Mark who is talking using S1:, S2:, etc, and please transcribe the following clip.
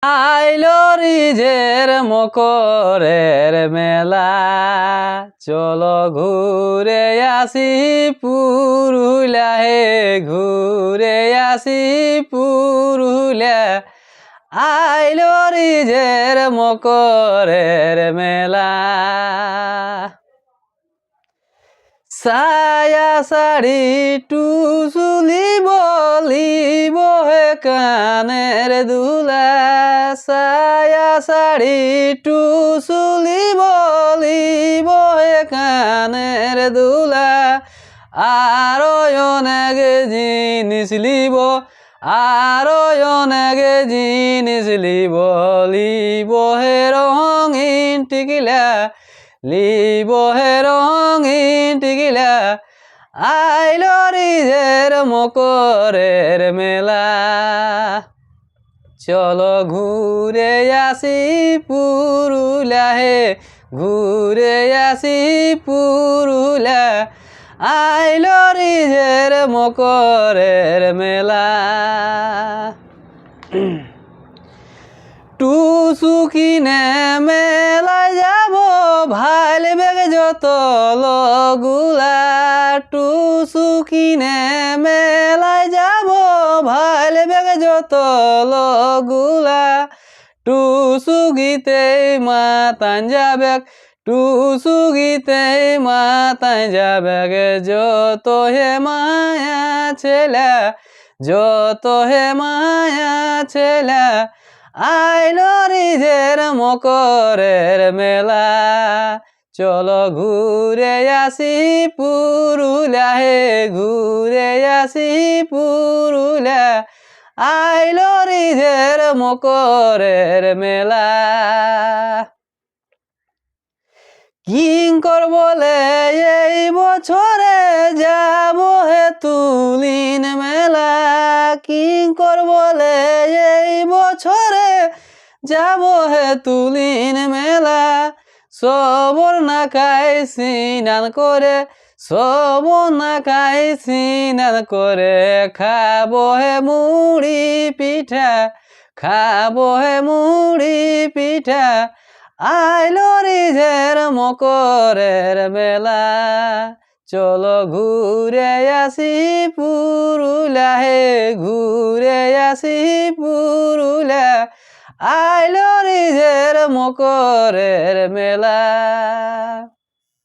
S1: আইলো রিজের মকরের মেলা, চলো ঘুরে আসি পুরুলিয়া হে, ঘুরে আসি পুরুলিয়া। আইলো রিজের মকরের মেলা, সায়া শাড়ি টুসুলি বলিব হে কানের দুলা, সায়া শাড়ি টুসুলি বলিব হে কানের দুলা। আরো অনেক জিনিস লিব, আরো অনেক জিনিস লিব, লিব হে রঙিন টিকিলা, লিব হে রঙিন টিকিলা। আইলো রিজের মকরের মেলা, চলো ঘুরে আসি পুরুলিয়া হে, ঘুরে আসি পুরুলিয়া। আইলো রিজের মকরের মেলা। টুসু কিনে মেলায় যাব, ভাল বেগ যত লগুলা। টুসু কিনে মেলায় যাব, ভাল বেগ যত লগুলা। টুসু গীতে মাতান যাবে, টুসু গীতে মাতান যাবে, যত হে মায়া ছেলা, যত হে মায়া ছেলা। আইলো রিজের মকরের মেলা, চলো ঘুরে আসি পুরুলিয়া হে, ঘুরে আসি পুরুলিয়া। আইলো রিজের মকরের মেলা। কিঙ্কর বলে এই বছরে যাব হে তুলিন মেলা, কিঙ্কর বলে এই বছরে যাব হে তুলিন মেলা। সবর না খাই স্নান করে, সবর না খাই স্নান করে, খাবো হে মুড়ি পিঠা, খাবো হে মুড়ি পিঠা। আইলো রিজের মকরের মেলা, চলো ঘুরে আসি পুরুলিয়া হে, ঘুরে আসি পুরুলিয়া। আইলো রিজের মকরের মেলা।